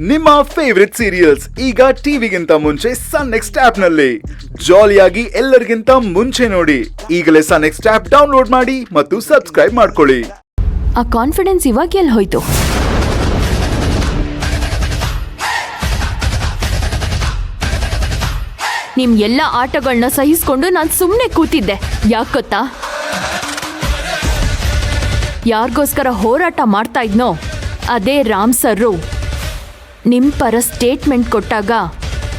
ನಿಮ್ಮ favourite serials ಈಗ ಟಿವಿಗಿಂತ ಮುಂಚೆ ಸನ್ ನೆಕ್ಸ್ಟ್ ಆಪ್ ನಲ್ಲಿ ಜಾಲಿಯಾಗಿ ಎಲ್ಲರಿಗಿಂತ ಮುಂಚೆ ನೋಡಿ. ಈಗಲೇ ಸನ್ ನೆಕ್ಸ್ಟ್ ಆಪ್ ಡೌನ್ಲೋಡ್ ಮಾಡಿ ಮತ್ತು ಸಬ್ಸ್ಕ್ರೈಬ್ ಮಾಡ್ಕೊಳ್ಳಿ. ಆ ಕಾನ್ಫಿಡೆನ್ಸ್ ಇವಾಗ ಎಲ್ಲಿ ಹೋಯ್ತು? ನಿಮ್ ಎಲ್ಲ ಆಟಗಳನ್ನ ಸಹಿಸ್ಕೊಂಡು ನಾನು ಸುಮ್ಮನೆ ಕೂತಿದ್ದೆ. ಯಾಕೆ ಗೊತ್ತಾ? ಯಾರಿಗೋಸ್ಕರ ಹೋರಾಟ ಮಾಡ್ತಾ ಇದ್ನೋ ಅದೇ ರಾಮ್ ಸರ್ರು ನಿಮ್ಮ ಪರ ಸ್ಟೇಟ್ಮೆಂಟ್ ಕೊಟ್ಟಾಗ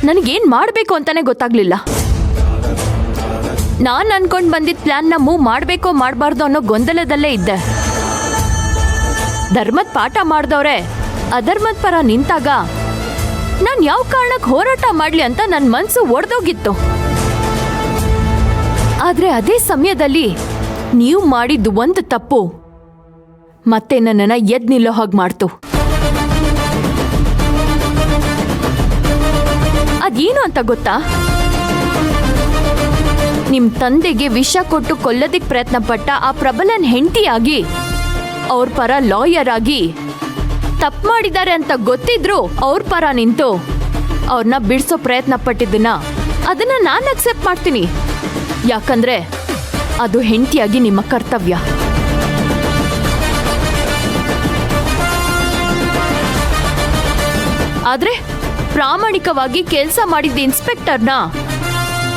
ನನಗೇನು ಮಾಡಬೇಕು ಅಂತಾನೆ ಗೊತ್ತಾಗ್ಲಿಲ್ಲ. ನಾನು ಅನ್ಕೊಂಡು ಬಂದಿದ್ದ ಪ್ಲಾನ್ನ ಮೂವ್ ಮಾಡಬೇಕೋ ಮಾಡಬಾರ್ದು ಅನ್ನೋ ಗೊಂದಲದಲ್ಲೇ ಇದ್ದೆ. ಧರ್ಮದ ಪಾಠ ಮಾಡಿದವ್ರೆ ಅಧರ್ಮದ ಪರ ನಿಂತಾಗ ನಾನು ಯಾವ ಕಾರಣಕ್ಕೆ ಹೋರಾಟ ಮಾಡಲಿ ಅಂತ ನನ್ನ ಮನಸ್ಸು ಒಡೆದೋಗಿತ್ತು. ಆದರೆ ಅದೇ ಸಮಯದಲ್ಲಿ ನೀವು ಮಾಡಿದ್ದು ಒಂದು ತಪ್ಪು ಮತ್ತೆ ನನ್ನನ್ನು ಎದ್ದು ನಿಲ್ಲೋ ಹಾಗೆ ಮಾಡ್ತು. ಅದೇನು ಅಂತ ಗೊತ್ತಾ? ನಿಮ್ಮ ತಂದೆಗೆ ವಿಷ ಕೊಟ್ಟು ಕೊಲ್ಲೋದಿಕ್ ಪ್ರಯತ್ನ ಪಟ್ಟ ಆ ಪ್ರಬಲನ್ ಹೆಂಡತಿಯಾಗಿ ಅವ್ರ ಪರ ಲಾಯರ್ ಆಗಿ ತಪ್ಪು ಮಾಡಿದ್ದಾರೆ ಅಂತ ಗೊತ್ತಿದ್ರು ಅವ್ರ ಪರ ನಿಂತು ಅವ್ರನ್ನ ಬಿಡಿಸೋ ಪ್ರಯತ್ನ ಪಟ್ಟಿದ್ದನ್ನ ಅದನ್ನ ನಾನು ಅಕ್ಸೆಪ್ಟ್ ಮಾಡ್ತೀನಿ. ಯಾಕಂದ್ರೆ ಅದು ಹೆಂಡತಿಯಾಗಿ ನಿಮ್ಮ ಕರ್ತವ್ಯ. ಆದ್ರೆ ಪ್ರಾಮಾಣಿಕವಾಗಿ ಕೆಲಸ ಮಾಡಿದ್ದ ಇನ್ಸ್ಪೆಕ್ಟರ್ನ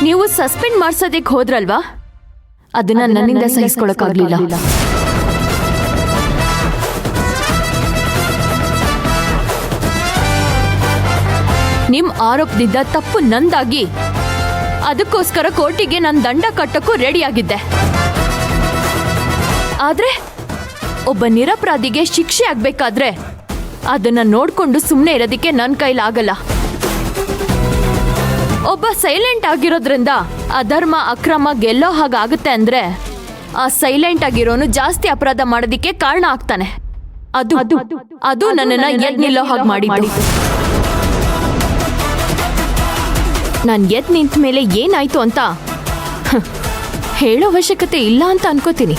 ನೀವು ಸಸ್ಪೆಂಡ್ ಮಾಡ್ಸೋದಕ್ಕೆ ಹೋದ್ರಲ್ವಾ, ಅದನ್ನ ನನ್ನಿಂದ ಸಹಿಸ್ಕೊಳಕ್ಕಾಗ್ಲಿಲ್ಲ. ನಿಮ್ ಆರೋಪದಿಂದ ತಪ್ಪು ನಂದಾಗಿ ಅದಕ್ಕೋಸ್ಕರ ಕೋರ್ಟಿಗೆ ನಾನು ದಂಡ ಕಟ್ಟಕ್ಕೂ ರೆಡಿಯಾಗಿದ್ದೆ. ಆದ್ರೆ ಒಬ್ಬ ನಿರಪರಾಧಿಗೆ ಶಿಕ್ಷೆ ಆಗ್ಬೇಕಾದ್ರೆ ಅದನ್ನ ನೋಡ್ಕೊಂಡು ಸುಮ್ಮನೆ ಇರೋದಕ್ಕೆ ನನ್ನ ಕೈಲಾಗಲ್ಲ. ಒಬ್ಬ ಸೈಲೆಂಟ್ ಆಗಿರೋದ್ರಿಂದ ಅಧರ್ಮ ಅಕ್ರಮ ಗೆಲ್ಲೋ ಹಾಗಾಗುತ್ತೆ ಅಂದ್ರೆ ಆ ಸೈಲೆಂಟ್ ಆಗಿರೋನು ಜಾಸ್ತಿ ಅಪರಾಧ ಮಾಡೋದಿಕ್ಕೆ ಕಾರಣ ಆಗ್ತಾನೆ. ಅದು ಅದು ಅದು ನನ್ನನ್ನ ಎದ್ ನಿಲ್ಲೋ ಹಾಗೆ ಮಾಡಿದ್ದು. ನಾನು ಎದ್ ನಿಂತ ಮೇಲೆ ಏನಾಯ್ತು ಅಂತ ಹೇಳೋ ಅವಶ್ಯಕತೆ ಇಲ್ಲ ಅಂತ ಅನ್ಕೋತೀನಿ.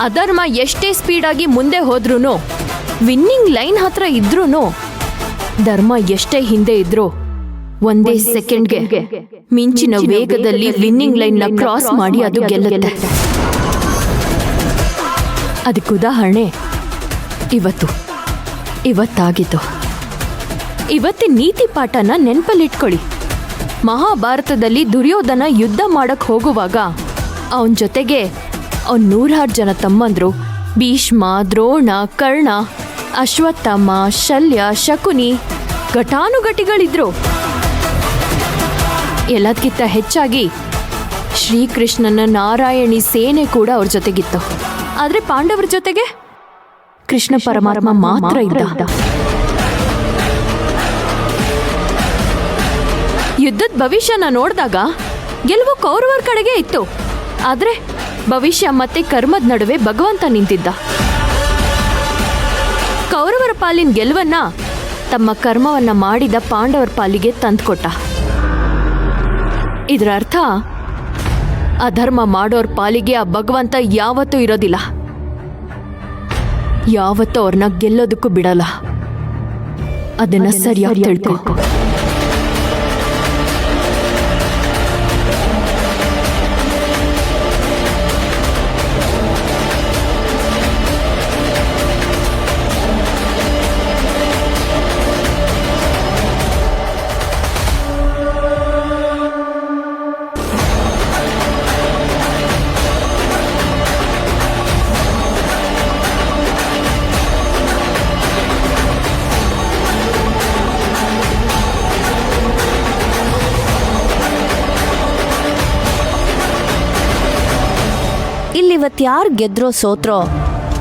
ಅಧರ್ಮ ಎಷ್ಟೇ ಸ್ಪೀಡಾಗಿ ಮುಂದೆ ಹೋದ್ರೂ ವಿನ್ನಿಂಗ್ ಲೈನ್ ಹತ್ರ ಇದ್ರೂ ಧರ್ಮ ಎಷ್ಟೇ ಹಿಂದೆ ಇದ್ರೂ ಒಂದೇ ಸೆಕೆಂಡ್ಗೆ ಮಿಂಚಿನ ವೇಗದಲ್ಲಿ ವಿನ್ನಿಂಗ್ ಲೈನ್ನ ಕ್ರಾಸ್ ಮಾಡಿ ಅದು ಗೆಲ್ಲುತ್ತೆ. ಅದಕ್ಕೆ ಉದಾಹರಣೆ ಇವತ್ತಾಗಿತ್ತು. ಇವತ್ತಿನ ನೀತಿ ಪಾಠನ ನೆನಪಲ್ಲಿಟ್ಕೊಳ್ಳಿ. ಮಹಾಭಾರತದಲ್ಲಿ ದುರ್ಯೋಧನ ಯುದ್ಧ ಮಾಡಕ್ ಹೋಗುವಾಗ ಅವನ ಜೊತೆಗೆ ಅವನ್ 106 ಜನ ತಮ್ಮಂದ್ರು ಭೀಷ್ಮ, ದ್ರೋಣ, ಕರ್ಣ, ಅಶ್ವತ್ಥಾಮ, ಶಲ್ಯ, ಶಕುನಿ ಘಟಾನುಘಟಿಗಳಿದ್ರು. ಎಲ್ಲದಕ್ಕಿಂತ ಹೆಚ್ಚಾಗಿ ಶ್ರೀಕೃಷ್ಣನ ನಾರಾಯಣಿ ಸೇನೆ ಕೂಡ ಅವ್ರ ಜೊತೆಗಿತ್ತು. ಆದ್ರೆ ಪಾಂಡವರ ಜೊತೆಗೆ ಕೃಷ್ಣ ಪರಮಾತ್ಮ ಮಾತ್ರ ಇದ್ದ. ಯುದ್ಧದ ಭವಿಷ್ಯನ ನೋಡಿದಾಗ ಗೆಲುವು ಕೌರವರ ಕಡೆಗೆ ಇತ್ತು. ಆದ್ರೆ ಭವಿಷ್ಯ ಮತ್ತೆ ಕರ್ಮದ ನಡುವೆ ಭಗವಂತ ನಿಂತಿದ್ದ. ಕೌರವರ ಪಾಲಿನ ಗೆಲುವನ್ನ ತಮ್ಮ ಕರ್ಮವನ್ನ ಮಾಡಿದ ಪಾಂಡವರ ಪಾಲಿಗೆ ತಂದ್ಕೊಟ್ಟ. ಇದರ ಅರ್ಥ ಅಧರ್ಮ ಮಾಡೋರ್ ಪಾಲಿಗೆ ಆ ಭಗವಂತ ಯಾವತ್ತೂ ಇರೋದಿಲ್ಲ, ಯಾವತ್ತೂ ಅವ್ರನ್ನ ಗೆಲ್ಲೋದಕ್ಕೂ ಬಿಡಲ್ಲ. ಅದನ್ನ ಸರಿಯಾಗಿ ತಿಳ್ಕೊ. ಇವತ್ತು ಯಾರು ಗೆದ್ರೋ ಸೋತ್ರೋ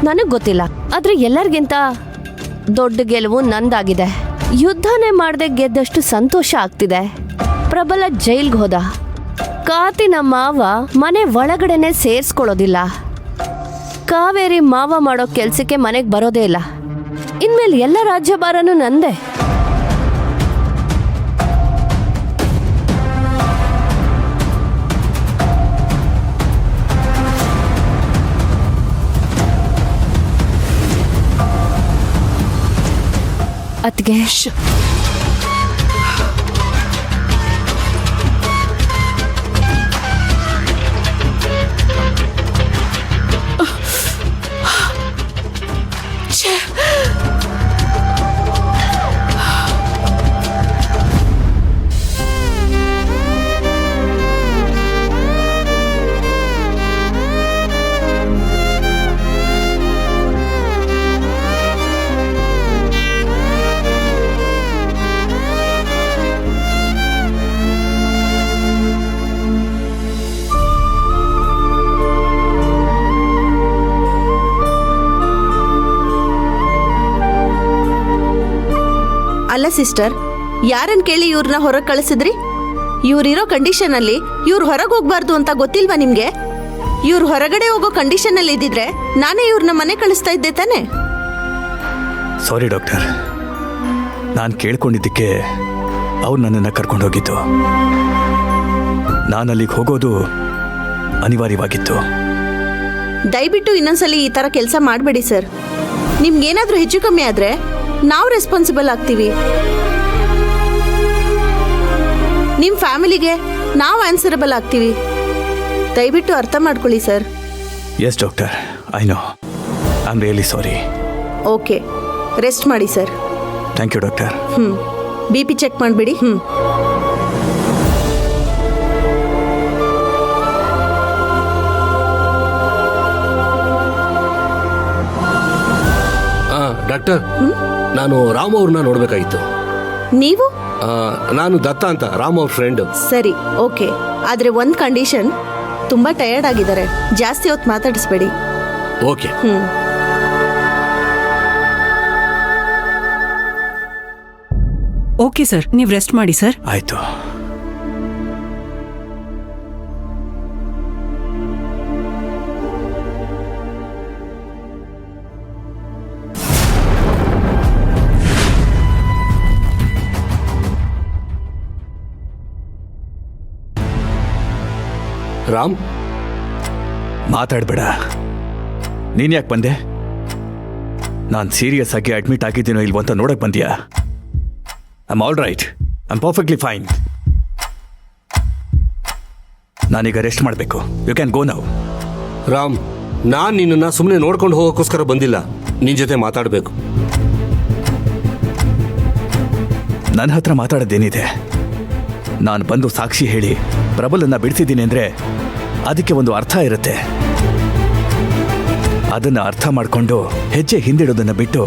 ನನಗೆ ಗೊತ್ತಿಲ್ಲ. ಆದ್ರೆ ಎಲ್ಲರಿಗಿಂತ ದೊಡ್ಡ ಗೆಲುವು ನಂದಾಗಿದೆ. ಯುದ್ಧನೇ ಮಾಡದೆ ಗೆದ್ದಷ್ಟು ಸಂತೋಷ ಆಗ್ತಿದೆ. ಪ್ರಬಲ ಜೈಲ್ಗೆ ಹೋದ. ಕಾತಿನ ಮಾವ ಮನೆ ಒಳಗಡೆನೆ ಸೇರಿಸ್ಕೊಳ್ಳೋದಿಲ್ಲ. ಕಾವೇರಿ ಮಾವ ಮಾಡೋ ಕೆಲ್ಸಕ್ಕೆ ಮನೆಗೆ ಬರೋದೇ ಇಲ್ಲ. ಇನ್ಮೇಲೆ ಎಲ್ಲ ರಾಜ್ಯಭಾರನೂ ನಂದೇ. ಅತ್ಗೆ ಅಲ್ಲ ಸಿಸ್ಟರ್, ಯಾರನ್ನ ಕೇಳಿ ಇವ್ರನ್ನ ಹೊರಗೆ ಕಳಿಸಿದ್ರಿ? ಇವ್ರಿರೋ ಕಂಡೀಷನಲ್ಲಿ ಇವ್ರು ಹೊರಗೆ ಹೋಗ್ಬಾರ್ದು ಅಂತ ಗೊತ್ತಿಲ್ವಾ ನಿಮ್ಗೆ? ಇವ್ರು ಹೊರಗಡೆ ಹೋಗೋ ಕಂಡೀಷನಲ್ಲಿ ಇದ್ದಿದ್ರೆ ನಾನೇ ಇವ್ರನ್ನ ಮನೆ ಕಳಿಸ್ತಾ ಇದ್ದೆ ತಾನೆ. ಸಾರಿ ಡಾಕ್ಟರ್, ನಾನು ಕೇಳ್ಕೊಂಡಿದ್ದಕ್ಕೆ ಅವ್ರು ನನ್ನನ್ನು ಕರ್ಕೊಂಡು ಹೋಗಿದ್ದು. ನಾನು ಅಲ್ಲಿಗೆ ಹೋಗೋದು ಅನಿವಾರ್ಯವಾಗಿತ್ತು. ದಯವಿಟ್ಟು ಇನ್ನೊಂದ್ಸಲಿ ಈ ಥರ ಕೆಲಸ ಮಾಡಬೇಡಿ ಸರ್. ನಿಮ್ಗೇನಾದರೂ ಹೆಚ್ಚು ಕಮ್ಮಿ ಆದರೆ ನಾವು ರೆಸ್ಪಾನ್ಸಿಬಲ್ ಆಗ್ತೀವಿ. ನಿಮ್ಮ ಫ್ಯಾಮಿಲಿಗೆ ನಾವು ಆನ್ಸರಬಲ್ ಆಗ್ತೀವಿ. ದಯವಿಟ್ಟು ಅರ್ಥ ಮಾಡ್ಕೊಳ್ಳಿ sir. Yes doctor, I know. I am really sorry. Okay, rest ಮಾಡಿ sir. Thank you doctor. BP check ಮಾಡಿಬಿಡಿ. ಡಾಕ್ಟರ್, ನಾನು ರಾಮ್ ಅವ್ರನ್ನ ನೋಡಬೇಕಾಗಿತ್ತು. ನೀವು? ನಾನು ದತ್ತ ಅಂತ, ರಾಮ್ ಅವ್ರ ಫ್ರೆಂಡ್. ಸರಿ, ಓಕೆ. ಆದರೆ ಒಂದು ಕಂಡೀಷನ್, ತುಂಬ ಟಯರ್ಡ್ ಆಗಿದ್ದಾರೆ, ಜಾಸ್ತಿ ಹೊತ್ತು ಮಾತಾಡಿಸ್ಬೇಡಿ. ಓಕೆ. ಓಕೆ ಸರ್, ನೀವು ರೆಸ್ಟ್ ಮಾಡಿ ಸರ್. ಆಯಿತು. ರಾಮ್, ಮಾತಾಡಬೇಡ. ನೀನು ಯಾಕೆ ಬಂದೆ? ನಾನು ಸೀರಿಯಸ್ ಆಗಿ ಅಡ್ಮಿಟ್ ಆಗಿದ್ದೀನೋ ಇಲ್ವೋ ಅಂತ ನೋಡಕ್ಕೆ ಬಂದ್ಯಾ? I am all right, I am perfectly fine. ನಾನೀಗ ರೆಸ್ಟ್ ಮಾಡಬೇಕು. You can go now. Ram, ನಾನು ನಿನ್ನನ್ನು ಸುಮ್ಮನೆ ನೋಡ್ಕೊಂಡು ಹೋಗೋಕ್ಕೋಸ್ಕರ ಬಂದಿಲ್ಲ, ನಿನ್ನ ಜೊತೆ ಮಾತಾಡಬೇಕು. ನನ್ನ ಹತ್ರ ಮಾತಾಡೋದೇನಿದೆ? ನಾನು ಬಂದು ಸಾಕ್ಷಿ ಹೇಳಿ ಪ್ರಬಲನ್ನ ಬಿಡಿಸಿದ್ದೀನಿ ಅಂದರೆ ಅದಕ್ಕೆ ಒಂದು ಅರ್ಥ ಇರುತ್ತೆ. ಅದನ್ನು ಅರ್ಥ ಮಾಡಿಕೊಂಡು ಹೆಜ್ಜೆ ಹಿಂದಿಡೋದನ್ನು ಬಿಟ್ಟು